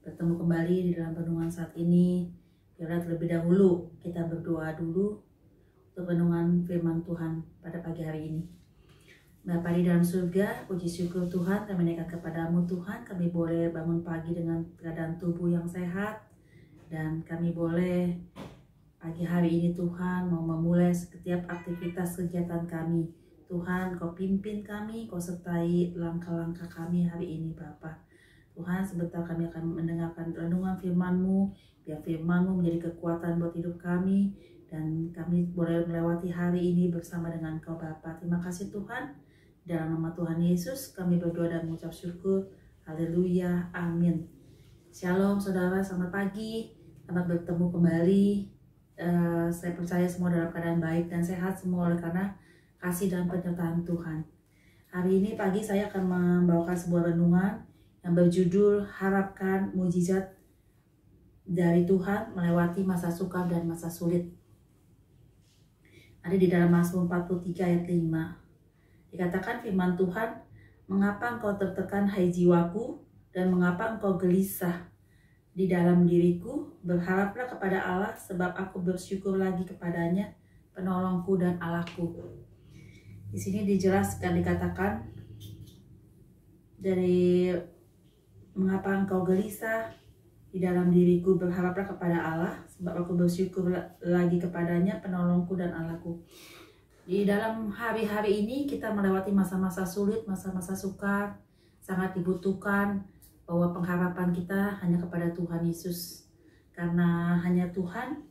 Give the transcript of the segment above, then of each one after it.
bertemu kembali di dalam renungan saat ini. Biarlah terlebih dahulu kita berdoa dulu untuk renungan firman Tuhan pada pagi hari ini. Bapa di dalam surga, puji syukur Tuhan kami naikkan kepadamu Tuhan. Kami boleh bangun pagi dengan keadaan tubuh yang sehat, dan kami boleh pagi hari ini Tuhan mau memulai setiap aktivitas kegiatan kami. Tuhan, Kau pimpin kami, Kau sertai langkah-langkah kami hari ini Bapa. Tuhan, sebentar kami akan mendengarkan renungan firman-Mu. Biar firman-Mu menjadi kekuatan buat hidup kami, dan kami boleh melewati hari ini bersama dengan Kau Bapa. Terima kasih Tuhan. Dalam nama Tuhan Yesus kami berdoa dan mengucap syukur. Haleluya, amin. Shalom saudara, selamat pagi. Selamat bertemu kembali. Saya percaya semua dalam keadaan baik dan sehat semua oleh karena kasih dan penyertaan Tuhan. Hari ini pagi saya akan membawakan sebuah renungan yang berjudul Harapkan Mujizat dari Tuhan melewati masa sukar dan masa sulit. Ada di dalam Mazmur 43 ayat 5. Dikatakan firman Tuhan, "Mengapa engkau tertekan hai jiwaku, dan mengapa engkau gelisah di dalam diriku? Berharaplah kepada Allah, sebab aku bersyukur lagi kepadanya, penolongku dan Allahku." Di sini dijelaskan, dikatakan dari mengapa engkau gelisah di dalam diriku, berharaplah kepada Allah, sebab aku bersyukur lagi kepadanya, penolongku dan Allahku. Di dalam hari-hari ini kita melewati masa-masa sulit, masa-masa sukar, sangat dibutuhkan bahwa pengharapan kita hanya kepada Tuhan Yesus. Karena hanya Tuhan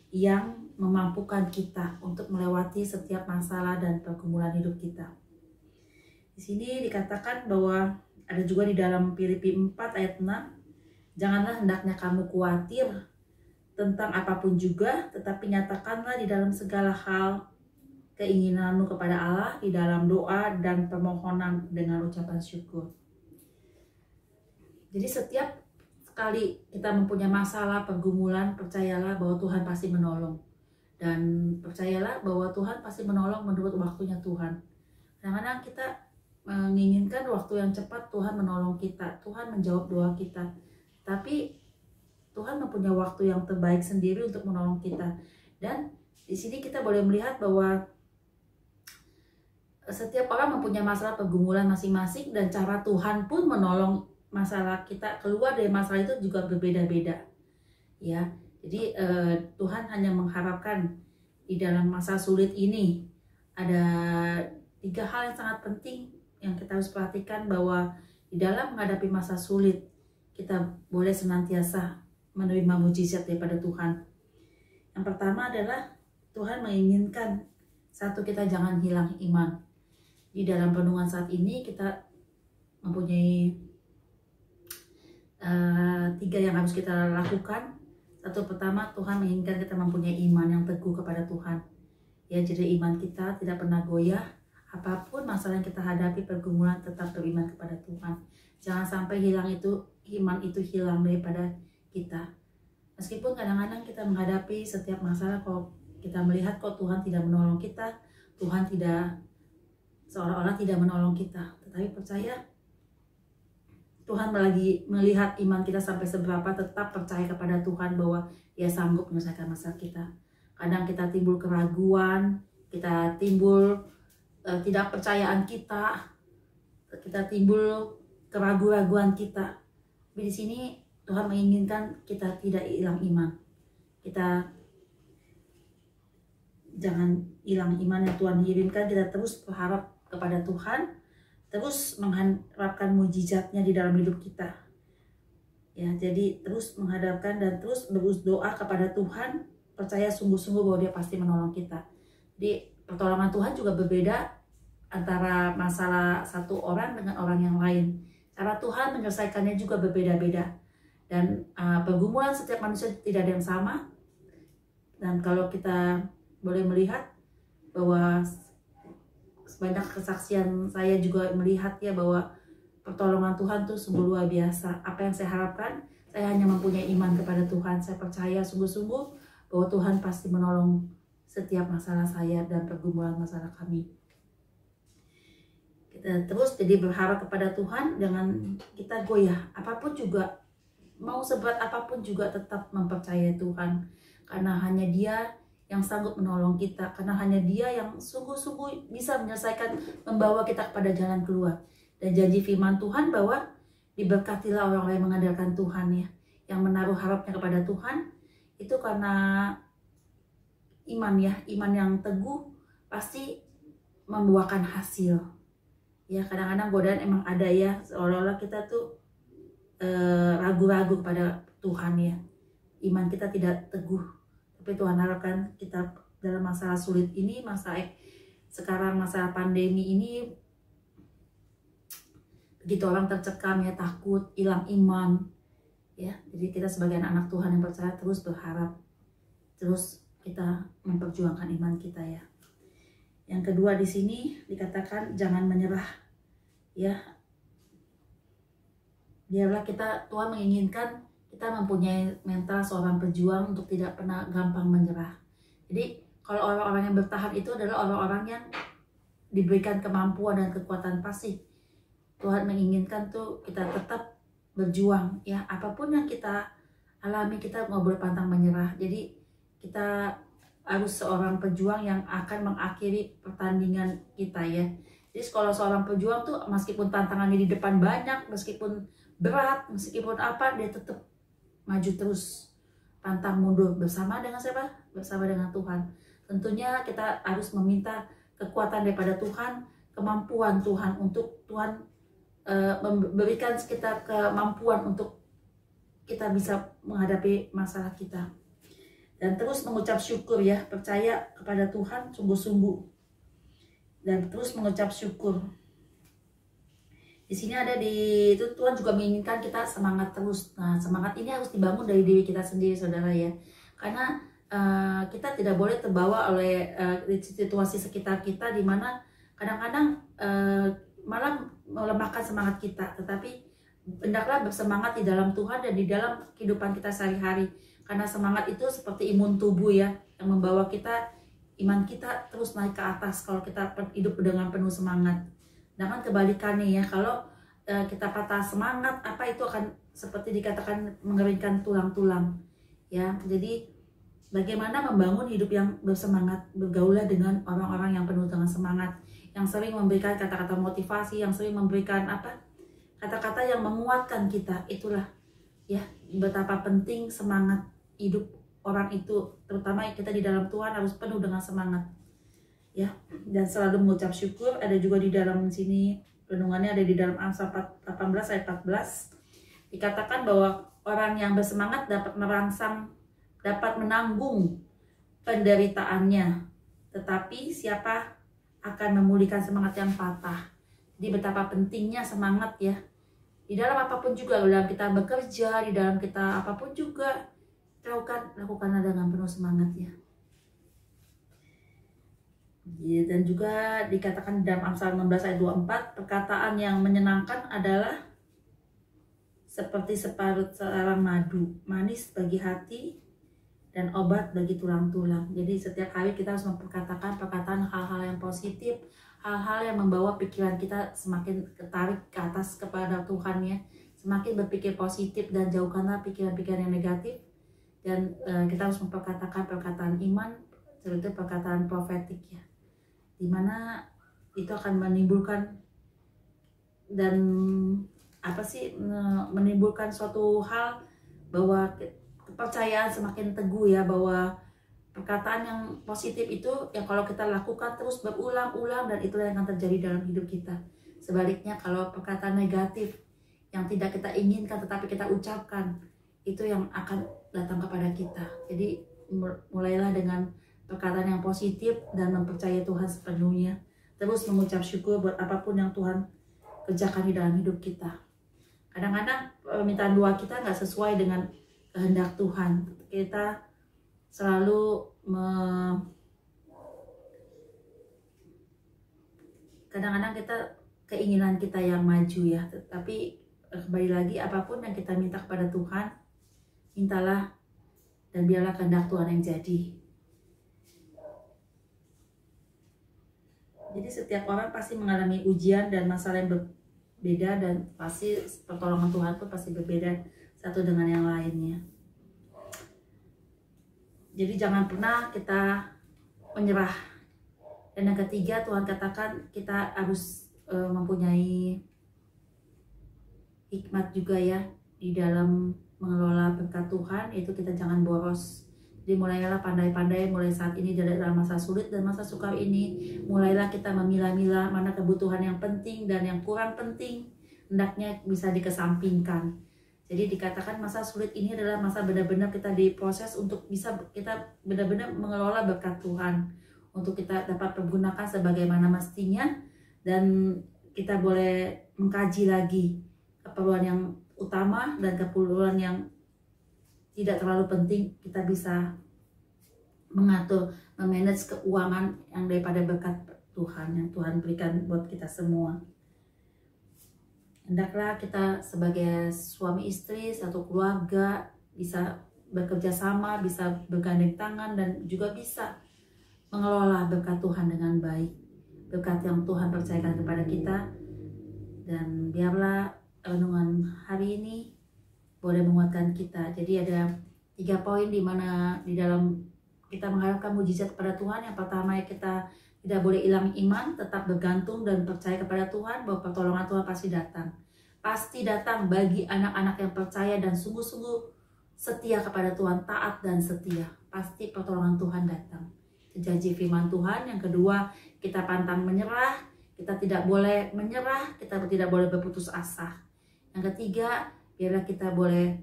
yang memampukan kita untuk melewati setiap masalah dan pergumulan hidup kita. Di sini dikatakan bahwa ada juga di dalam Filipi 4 ayat 6, "Janganlah hendaknya kamu khawatir tentang apapun juga, tetapi nyatakanlah di dalam segala hal keinginanmu kepada Allah di dalam doa dan permohonan dengan ucapan syukur." Jadi setiap kali kita mempunyai masalah, pergumulan, percayalah bahwa Tuhan pasti menolong. Dan percayalah bahwa Tuhan pasti menolong menurut waktunya Tuhan. Kadang-kadang kita menginginkan waktu yang cepat Tuhan menolong kita, Tuhan menjawab doa kita. Tapi Tuhan mempunyai waktu yang terbaik sendiri untuk menolong kita. Dan di sini kita boleh melihat bahwa setiap orang mempunyai masalah pergumulan masing-masing, dan cara Tuhan pun menolong masalah kita keluar dari masalah itu juga berbeda-beda. Ya, jadi Tuhan hanya mengharapkan di dalam masa sulit ini ada 3 hal yang sangat penting yang kita harus perhatikan, bahwa di dalam menghadapi masa sulit kita boleh senantiasa menerima mujizat daripada Tuhan. Yang pertama adalah Tuhan menginginkan kita jangan hilang iman. Di dalam renungan saat ini kita mempunyai 3 yang harus kita lakukan. Satu, pertama, Tuhan menginginkan kita mempunyai iman yang teguh kepada Tuhan. Ya, jadi iman kita tidak pernah goyah. Apapun masalah yang kita hadapi, pergumulan, tetap beriman kepada Tuhan. Jangan sampai iman itu hilang daripada kita. Meskipun kadang-kadang kita menghadapi setiap masalah, kalau kita melihat kok Tuhan tidak menolong kita, Tuhan tidak seolah-olah tidak menolong kita, tetapi percaya Tuhan lagi melihat iman kita sampai seberapa. Tetap percaya kepada Tuhan bahwa Dia sanggup menyelesaikan masalah kita. Kadang kita timbul keraguan, kita timbul tidak percayaan kita timbul keraguan kita. Tapi di sini Tuhan menginginkan kita tidak hilang iman. Kita jangan hilang iman yang Tuhan kirimkan. Kita terus berharap kepada Tuhan, terus mengharapkan mujizatnya di dalam hidup kita. Ya, jadi terus menghadapkan dan terus berdoa kepada Tuhan, percaya sungguh-sungguh bahwa Dia pasti menolong kita. Jadi pertolongan Tuhan juga berbeda antara masalah satu orang dengan orang yang lain. Cara Tuhan menyelesaikannya juga berbeda-beda. Dan pergumulan setiap manusia tidak ada yang sama. Dan kalau kita boleh melihat bahwa sebanyak kesaksian saya juga melihat ya, bahwa pertolongan Tuhan itu sungguh luar biasa. Apa yang saya harapkan, saya hanya mempunyai iman kepada Tuhan. Saya percaya sungguh-sungguh bahwa Tuhan pasti menolong setiap masalah saya dan pergumulan masalah kami. Kita terus jadi berharap kepada Tuhan, jangan kita goyah. Apapun juga mau seberat apapun juga tetap mempercayai Tuhan, karena hanya Dia yang sanggup menolong kita, karena hanya Dia yang sungguh-sungguh bisa menyelesaikan, membawa kita kepada jalan keluar. Dan janji firman Tuhan bahwa diberkatilah orang-orang yang mengandalkan Tuhan ya, yang menaruh harapnya kepada Tuhan, itu karena iman ya, iman yang teguh pasti membuahkan hasil. Ya kadang-kadang godaan emang ada ya, seolah-olah kita tuh ragu-ragu kepada Tuhan ya, iman kita tidak teguh. Tapi Tuhan harapkan kita dalam masalah sulit ini, sekarang masa pandemi ini, begitu orang tercekam ya, takut, hilang iman ya. Jadi kita sebagai anak Tuhan yang percaya terus berharap, terus kita memperjuangkan iman kita ya. Yang kedua di sini dikatakan jangan menyerah ya. Biarlah Tuhan menginginkan kita mempunyai mental seorang pejuang untuk tidak pernah gampang menyerah. Jadi kalau orang-orang yang bertahan itu adalah orang-orang yang diberikan kemampuan dan kekuatan pasti. Tuhan menginginkan tuh kita tetap berjuang ya, apapun yang kita alami kita nggak boleh pantang menyerah. Jadi kita harus seorang pejuang yang akan mengakhiri pertandingan kita ya. Jadi kalau seorang pejuang tuh meskipun tantangannya di depan banyak, meskipun berat, meskipun apa, dia tetap maju terus, pantang mundur. Bersama dengan siapa? Bersama dengan Tuhan. Tentunya kita harus meminta kekuatan daripada Tuhan, kemampuan Tuhan untuk Tuhan memberikan kita kemampuan untuk kita bisa menghadapi masalah kita. Dan terus mengucap syukur ya, percaya kepada Tuhan sungguh-sungguh. Dan terus mengucap syukur. Di sini ada itu Tuhan juga menginginkan kita semangat terus. Nah, semangat ini harus dibangun dari diri kita sendiri, saudara ya. Karena kita tidak boleh terbawa oleh situasi sekitar kita, di mana kadang-kadang malah melemahkan semangat kita. Tetapi hendaklah bersemangat di dalam Tuhan dan di dalam kehidupan kita sehari-hari. Karena semangat itu seperti imun tubuh ya, yang membawa kita, iman kita terus naik ke atas kalau kita hidup dengan penuh semangat. Dengan kebalikannya ya, kalau kita patah semangat, apa itu akan seperti dikatakan mengeringkan tulang-tulang ya. Jadi bagaimana membangun hidup yang bersemangat, bergaulah dengan orang-orang yang penuh dengan semangat, yang sering memberikan kata-kata motivasi, yang sering memberikan kata-kata yang menguatkan kita. Itulah ya betapa penting semangat hidup orang itu, terutama kita di dalam Tuhan harus penuh dengan semangat ya, dan selalu mengucap syukur. Ada juga di dalam sini renungannya, ada di dalam Amsal 18 ayat 14 dikatakan bahwa orang yang bersemangat dapat menanggung penderitaannya, tetapi siapa akan memulihkan semangat yang patah. Jadi betapa pentingnya semangat ya, di dalam apapun juga, dalam kita bekerja, di dalam kita apapun juga, lakukanlah dengan penuh semangat ya. Dan juga dikatakan dalam Amsal 16 ayat 24, perkataan yang menyenangkan adalah seperti separut sarang madu, manis bagi hati dan obat bagi tulang-tulang. Jadi setiap hari kita harus memperkatakan perkataan hal-hal yang positif, hal-hal yang membawa pikiran kita semakin ketarik ke atas kepada Tuhan ya. Semakin berpikir positif dan jauhkanlah pikiran-pikiran yang negatif. Dan kita harus memperkatakan perkataan iman, seperti perkataan profetik ya, dimana itu akan menimbulkan dan menimbulkan suatu hal bahwa kepercayaan semakin teguh ya, bahwa perkataan yang positif itu yang kalau kita lakukan terus berulang-ulang, dan itulah yang akan terjadi dalam hidup kita. Sebaliknya kalau perkataan negatif yang tidak kita inginkan tetapi kita ucapkan, itu yang akan datang kepada kita. Jadi mulailah dengan perkataan yang positif dan mempercayai Tuhan sepenuhnya. Terus mengucap syukur buat apapun yang Tuhan kerjakan di dalam hidup kita. Kadang-kadang permintaan doa kita nggak sesuai dengan kehendak Tuhan. Kita selalu kadang-kadang kita keinginan kita yang maju ya. Tapi kembali lagi, apapun yang kita minta kepada Tuhan, mintalah dan biarlah kehendak Tuhan yang jadi. Jadi setiap orang pasti mengalami ujian dan masalah yang berbeda, dan pasti pertolongan Tuhan pun pasti berbeda. satu dengan yang lainnya. Jadi jangan pernah kita menyerah. Dan yang ketiga, Tuhan katakan kita harus mempunyai hikmat juga ya di dalam mengelola berkat Tuhan, yaitu kita jangan boros. Jadi mulailah pandai-pandai mulai saat ini dalam masa sulit dan masa sukar ini, mulailah kita memilah-milah mana kebutuhan yang penting dan yang kurang penting, hendaknya bisa dikesampingkan. Jadi dikatakan masa sulit ini adalah masa benar-benar kita diproses untuk bisa kita benar-benar mengelola berkat Tuhan, untuk kita dapat pergunakan sebagaimana mestinya, dan kita boleh mengkaji lagi keperluan yang utama dan keperluan yang tidak terlalu penting. Kita bisa mengatur, memanage keuangan yang daripada berkat Tuhan yang Tuhan berikan buat kita semua. Hendaklah kita sebagai suami istri, satu keluarga bisa bekerja sama, bisa bergandeng tangan, dan juga bisa mengelola berkat Tuhan dengan baik. Berkat yang Tuhan percayakan kepada kita. Dan biarlah renungan hari ini boleh menguatkan kita. Jadi ada 3 poin di mana di dalam kita mengharapkan mujizat kepada Tuhan. Yang pertama, kita tidak boleh hilang iman, tetap bergantung dan percaya kepada Tuhan bahwa pertolongan Tuhan pasti datang. Pasti datang bagi anak-anak yang percaya dan sungguh-sungguh setia kepada Tuhan, taat dan setia. Pasti pertolongan Tuhan datang. Janji firman Tuhan. Yang kedua, kita pantang menyerah. Kita tidak boleh menyerah, kita tidak boleh berputus asa. Yang ketiga, biarlah kita boleh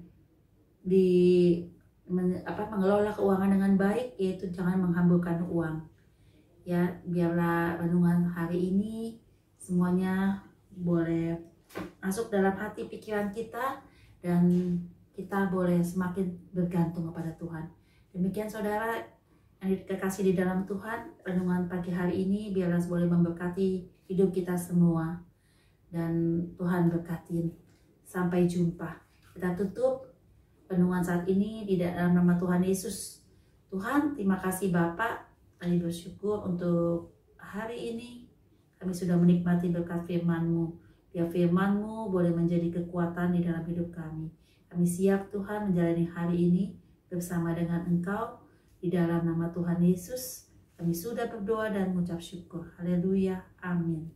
mengelola keuangan dengan baik, yaitu jangan menghamburkan uang. Ya, biarlah renungan hari ini semuanya boleh masuk dalam hati pikiran kita, dan kita boleh semakin bergantung kepada Tuhan. Demikian saudara yang dikasih di dalam Tuhan, renungan pagi hari ini biarlah boleh memberkati hidup kita semua, dan Tuhan berkatin. Sampai jumpa. Kita tutup renungan saat ini di dalam nama Tuhan Yesus. Tuhan, terima kasih Bapak. Kami bersyukur untuk hari ini kami sudah menikmati berkat firman-Mu. Biar firman-Mu boleh menjadi kekuatan di dalam hidup kami. Kami siap Tuhan menjalani hari ini bersama dengan Engkau. Di dalam nama Tuhan Yesus kami sudah berdoa dan mengucap syukur. Haleluya. Amin.